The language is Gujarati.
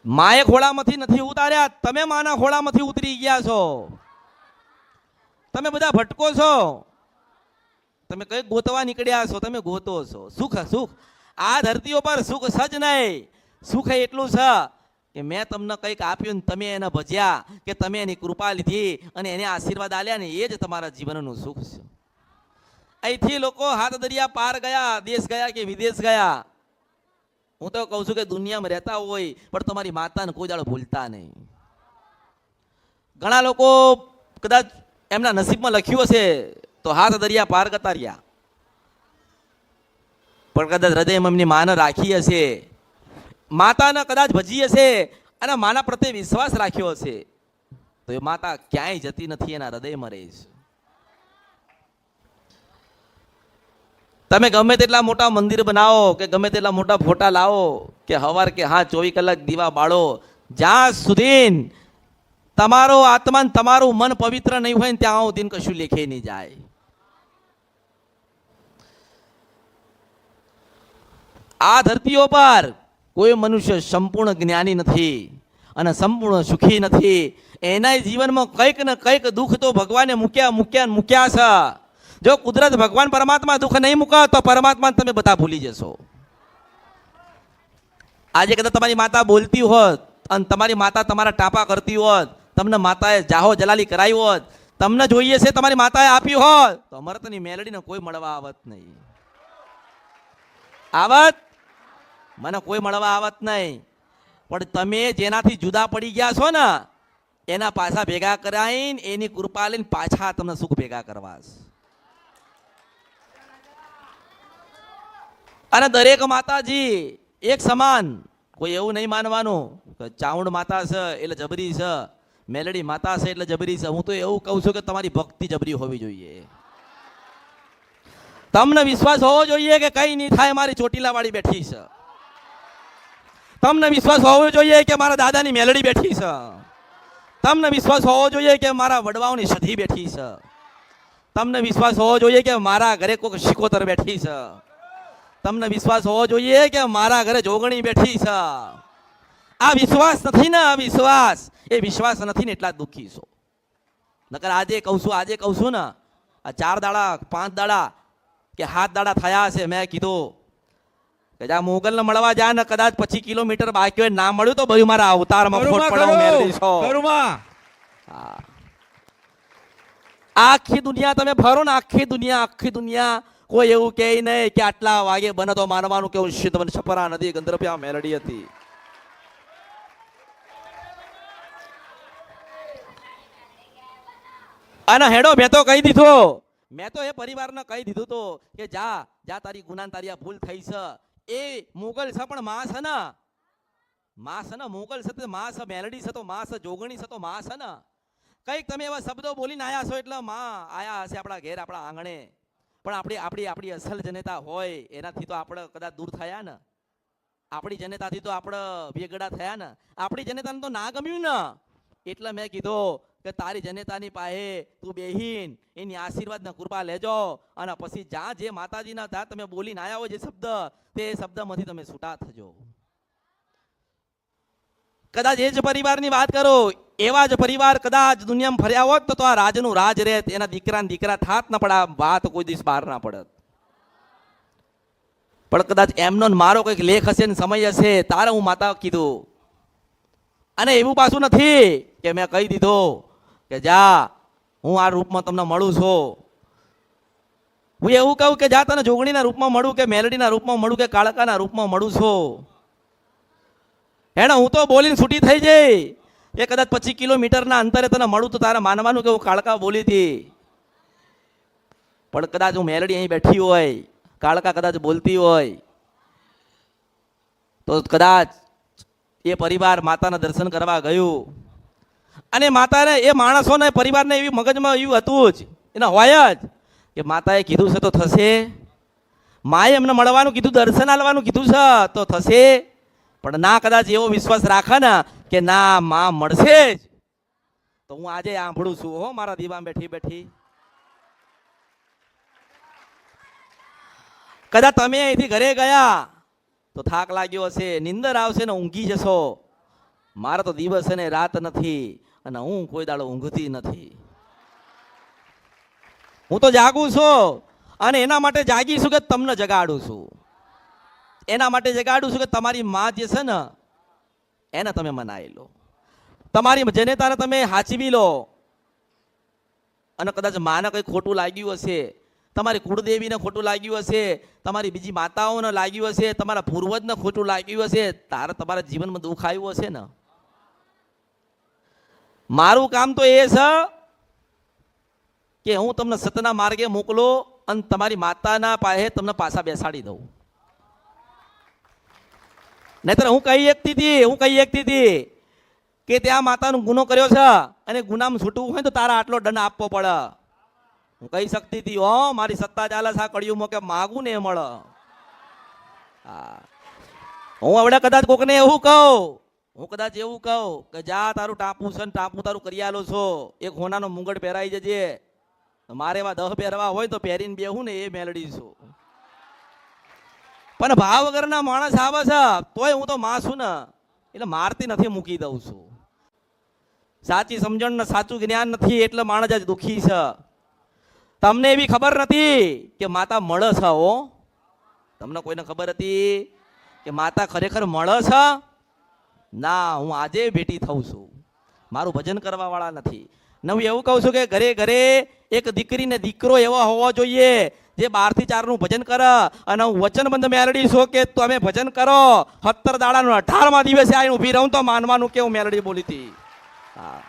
માએ ખોળામાંથી નથી ઉતાર્યા, તમે માના ખોળામાંથી ઉતરી ગયા છો. તમે બધા ભટકો છો, તમે કઈ ગોતવા નીકળ્યા છો, તમે ગોતો છો સુખ. સુખ આ ધરતીઓ પર સુખ સજ નહીં. સુખ એટલું છે કે મેં તમને કંઈક આપ્યું ને તમે એને ભજ્યા, કે તમે એની કૃપા લીધી અને એને આશીર્વાદ આલ્યા ને એ જ તમારા જીવનનું સુખ છે. અહીંથી લોકો હાથ દરિયા પાર ગયા, દેશ ગયા કે વિદેશ ગયા. હું તો કહું છું કે દુનિયામાં રહેતા હોય પણ તમારી માતાને કોઈ દાડો ભૂલતા નહીં. ઘણા લોકો કદાચ એમના નસીબમાં લખ્યું હશે તો હાથ દરિયા પાર કરતા રહ્યા, પણ કદાચ હૃદયમાં એમની માને રાખી હશે, માતાને કદાચ ભજી હશે અને માના પ્રત્યે વિશ્વાસ રાખ્યો હશે, તો એ માતા ક્યાંય જતી નથી, એના હૃદયમાં રહે છે. તમે ગમે તેટલા મોટા મંદિર બનાવો કે ગમે તેટલા મોટા ફોટા લાવો કે હવાર કે હા 24 કલાક દીવા બાળો, જ્યાં સુધી તમારો આત્મા તમારું મન પવિત્ર નહીં હોય ને ત્યાં સુધી કશું લેખે નહીં જાય. આ ધરતીઓ પર કોઈ મનુષ્ય સંપૂર્ણ જ્ઞાની નથી અને સંપૂર્ણ સુખી નથી. એના જીવનમાં કંઈક ને કંઈક દુઃખ તો ભગવાને મૂક્યા છે. જો કુદરત ભગવાન પરમાત્મા દુઃખ નહીં મૂકે તો પરમાત્મા તમે બધા ભૂલી જશો. આજે કદાચ તમારી માતા બોલતી હોત અને તમારી માતા તમારા ટાપા કરતી હોત, તમને માતાએ જાહો જલાલી કરાવી હોત, તમને જોઈએ છે તમારી માતાએ આપ્યું હોત, તો અમૃતની મેલડીને કોઈ મળવા આવત નહીં. આવત મને કોઈ મળવા આવત નહીં. પણ તમે જેનાથી જુદા પડી ગયા છો ને એના પાછા ભેગા કરાવીને એની કૃપા લઈને પાછા તમને સુખ ભેગા કરવા. અને દરેક માતાજી એક સમાન, કોઈ એવું નહીં માનવાનું કે ચાઉંડ માતા છે એટલે જબરી છે, મેલડી માતા છે એટલે જબરી છે. હું તો એવું કહું છું કે તમારી ભક્તિ જબરી હોવી જોઈએ. તમને વિશ્વાસ હોવો જોઈએ કે કઈ નહીં થાય, મારી ચોટીલા વાળી બેઠી છે. તમને વિશ્વાસ હોવો જોઈએ કે મારા દાદાની મેલડી બેઠી છે. તમને વિશ્વાસ હોવો જોઈએ કે મારા વડવાઓની સધી બેઠી છે. તમને વિશ્વાસ હોવો જોઈએ કે મારા ઘરે કોઈક શિકોતર બેઠી છે. તમને વિશ્વાસ હોવો જોઈએ કે મારા ઘરે જોગણી બેઠી છે. આ વિશ્વાસ નથી ને, આ વિશ્વાસ એ વિશ્વાસ નથી ને એટલા દુઃખી છો. નકર આજે કહું છું ને, આ 4 દાડા 5 દાડા કે 7 દાડા થયા છે, મેં કીધું કે જા મોગલ ને મળવા જા ને કદાચ 25 કિલોમીટર બાકી હોય ના મળ્યું તો બધું મારા અવતારમાં ફોટ પડો મેળવી છો. આખી દુનિયા તમે ફરો ને, આખી દુનિયા કોઈ એવું કહે નહીં કે આટલા વાગે બને તો માનવાનું કે હું શિધ છપરા નદી ગંધર્પ્યા મેલડી હતી. અને હેડો મેં તો કહી દીધું, મેં તો એ પરિવારને કહી દીધું તો કે જા તારી ગુનાન તારી ભૂલ થઈ છે. એ મોગલ છે પણ માં છે ને, મોગલ છે માં છે, મેલડી છે તો માં છે, જોગણી છે તો માં છે ને. કઈક તમે એવા શબ્દો બોલીને આયા છો એટલે માં આયા હશે આપણા ઘેર, આપણા આંગણે. પણ આપણી અસલ જનતા હોય એનાથી તો આપણે કદાચ દૂર થયા ને, આપણી જનતાથી તો આપણે વેગડા થયા ને, આપણી જનતાને તો ના ગમ્યું ને. એટલે મેં કીધું કે તારી જનતાની પાસે તું બેહીન એની આશીર્વાદ ને કૃપા લેજો અને પછી જ્યાં જે માતાજીના ત્યાં તમે બોલીને આવ્યા હોય જે શબ્દ, તે શબ્દમાંથી તમે છૂટા થજો. કદાચ એ જ પરિવારની વાત કરો, એવા જ પરિવાર કદાચ દુનિયામાં ફર્યા હોત તો આ રાજનું રાજ રહેત, એના દીકરા થાત ના પડે, વાત કોઈ દિવસ બહાર ના પડત. પણ કદાચ એમનો મારો કંઈક લેખ હશે ને સમય હશે તારે હું માતા કીધું. અને એવું પાછું નથી કે મેં કહી દીધું કે જા હું આ રૂપમાં તમને મળું છું. હું એવું કહું કે જા તને જોગણીના રૂપમાં મળું કે મેલડીના રૂપમાં મળું કે કાળકાના રૂપમાં મળું છું. હેને હું તો બોલીને છૂટી થઈ જઈ એ કદાચ 25 કિલોમીટરના અંતરે તને મળું તો તારે માનવાનું કે હું કાળકા બોલી હતી. પણ કદાચ હું મેલડી અહીં બેઠી હોય, કાળકા કદાચ બોલતી હોય, તો કદાચ એ પરિવાર માતાના દર્શન કરવા ગયું અને માતાને એ માણસોને પરિવારને એવી મગજમાં એવું હતું જ એના હોય જ કે માતાએ કીધું છે તો થશે, માએ એમને મળવાનું કીધું, દર્શન આલવાનું કીધું છે તો થશે. પણ ના કદાચ એવો વિશ્વાસ રાખે ને કે ના માં મળશે જ, તો હું આજે આંભળું છું હો મારા દીવામાં બેઠી. કદાચ તમે અહીંથી ઘરે ગયા તો થાક લાગ્યો હશે, નિંદર આવશે ને ઊંઘી જશો, મારા તો દિવસ અને રાત નથી, અને હું કોઈ દાડો ઊંઘતી નથી. હું તો જાગું છું, અને એના માટે જાગી છું કે તમને જગાડું છું. એના માટે જગાડું છું કે તમારી માં જે છે ને એને તમે મનાવી લો, તમારી જેને તારે તમે હાચવી લો. અને કદાચ માને કંઈ ખોટું લાગ્યું હશે, તમારી કુળદેવીને ખોટું લાગ્યું હશે, તમારી બીજી માતાઓને લાગ્યું હશે, તમારા પૂર્વજને ખોટું લાગ્યું હશે, તારે તમારા જીવનમાં દુઃખ આવ્યું હશે ને. મારું કામ તો એ છે કે હું તમને સતના માર્ગે મોકલો અને તમારી માતાના પાસે તમને પાછા બેસાડી દઉં. નહીતર હું કહી એકતી હતી કે ત્યાં માતાનો ગુનો કર્યો છે અને ગુનામાં છૂટવું હોય તો તારા આટલો દંડ આપવો પડે. હું કહી શકતી હતી, હો મારી સત્તા ચાલે છે આ કળિયુગમાં કે માગું ને એ મળે. હા, હું હવે કદાચ કોકને એવું કહું કે જા તારું ટાપુ છે ને ટાપુ તારું કરી આલો છો, એક હોનાનો મુંગટ પહેરાઈ જજે. મારે એવા 10 પહેરવા હોય તો પહેરીને બેહું ને એ મેલડી છું. પણ ભાવ વગરના માણસ આવે છે તોય હું તો માં છું ને, એટલે મારતી નથી, મૂકી દઉં છું. સાચી સમજણ ને સાચું જ્ઞાન નથી એટલે માણસ આજ દુઃખી છે. તમને એવી ખબર નથી કે માતા મળે છે. હો, તમને કોઈને ખબર હતી કે માતા ખરેખર મળે છે? ના, હું આજે ભેટી થઉં છું, મારું ભજન કરવા વાળા નથી. ને હું એવું કહું છું કે ઘરે ઘરે એક દીકરી ને દીકરો એવો હોવો જોઈએ જે 12 થી 4 નું ભજન કરે. અને હું વચનબંધ મેલડી છું કે તમે ભજન કરો, 17 દાડાનું 18મા દિવસે આવીને ઊભી રહું તો માનવાનું કે હું મેલડી બોલી હતી. હા.